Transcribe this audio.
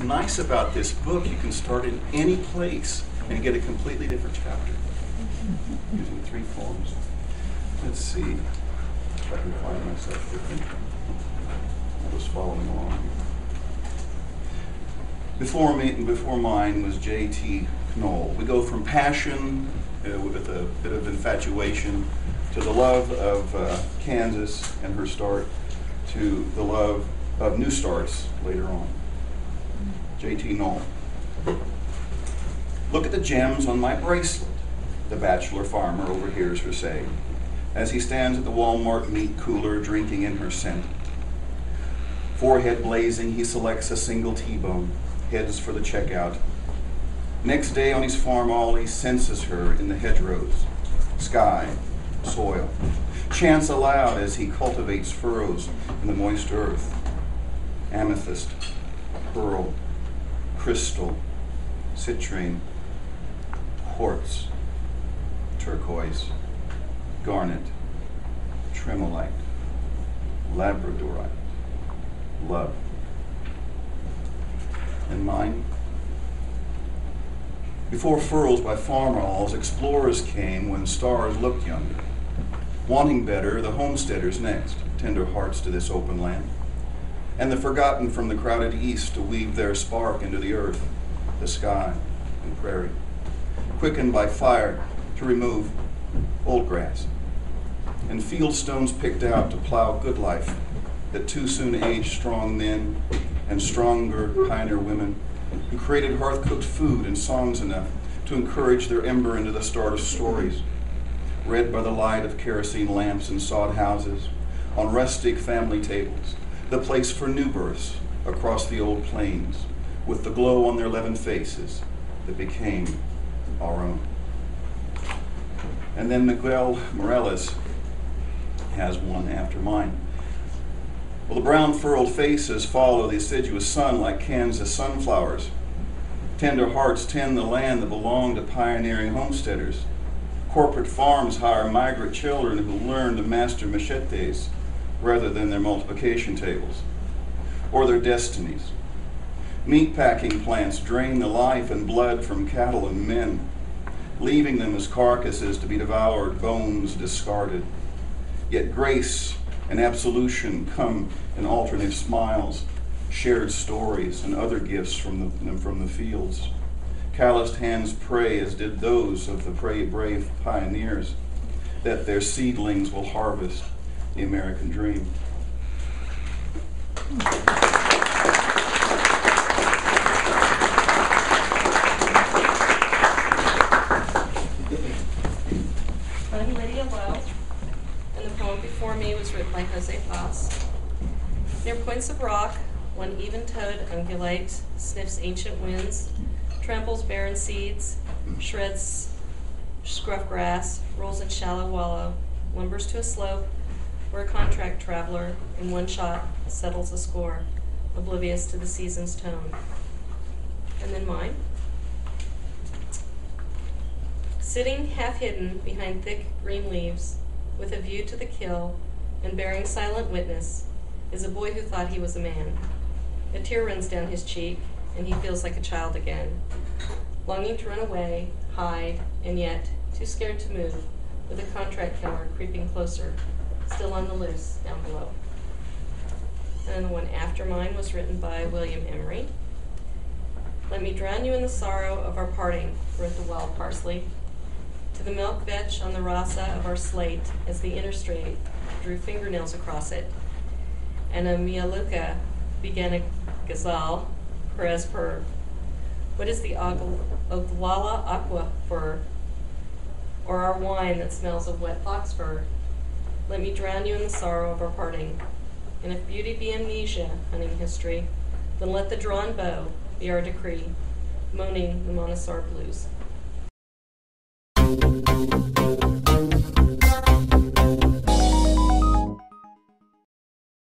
nice about this book, you can start in any place and get a completely different chapter using 3 forms. Let's see if I can find myself quickly. I was following along. Before me and before mine was J.T. Knoll. We go from passion with a bit of infatuation to the love of Kansas and her start to the love of new starts later on. J.T. Knoll. Look at the gems on my bracelet, the bachelor farmer overhears her say, as he stands at the Walmart meat cooler drinking in her scent. Forehead blazing, he selects a single T-bone, heads for the checkout. Next day on his farm all he senses her in the hedgerows, sky, soil. Chants aloud as he cultivates furrows in the moist earth. Amethyst, pearl, crystal, citrine, quartz, turquoise, garnet, tremolite, labradorite, love. And mine? Before furrows by farm-alls, explorers came when stars looked younger. Wanting better, the homesteaders next, tender hearts to this open land. And the forgotten from the crowded east to weave their spark into the earth, the sky, and prairie. Quickened by fire to remove old grass. And field stones picked out to plow good life that too soon aged strong men and stronger pioneer women who created hearth-cooked food and songs enough to encourage their ember into the start of stories, read by the light of kerosene lamps in sod houses, on rustic family tables, the place for new births across the old plains, with the glow on their leavened faces that became our own. And then Miguel Morales has one after mine. Well, the brown furrowed faces follow the assiduous sun like Kansas sunflowers. Tender hearts tend the land that belonged to pioneering homesteaders. Corporate farms hire migrant children who learn to master machetes rather than their multiplication tables, or their destinies. Meatpacking plants drain the life and blood from cattle and men, leaving them as carcasses to be devoured, bones discarded. Yet grace and absolution come in alternate smiles, shared stories, and other gifts from the fields. Calloused hands pray, as did those of the brave pioneers, that their seedlings will harvest the American dream. I'm Lydia Lowe, and the poem before me was written by Jose Paz. Near points of rock, one even-toed ungulate sniffs ancient winds, tramples barren seeds, shreds scruff grass, rolls in shallow wallow, lumbers to a slope where a contract traveler in one shot settles a score, oblivious to the season's tone. And then mine. Sitting half hidden behind thick green leaves, with a view to the kill and bearing silent witness, is a boy who thought he was a man. A tear runs down his cheek, and he feels like a child again, longing to run away, hide, and yet too scared to move, with a contract killer creeping closer, still on the loose down below. And the one after mine was written by William Emery. Let me drown you in the sorrow of our parting, wrote the wild parsley, to the milk vetch on the rasa of our slate as the interstrate drew fingernails across it, and a mialuka began a ghazal, Perez per. What is the Oglala aqua fur, or our wine that smells of wet fox fur? Let me drown you in the sorrow of our parting. And if beauty be amnesia, hunting history, then let the drawn bow be our decree, moaning the Montessor blues.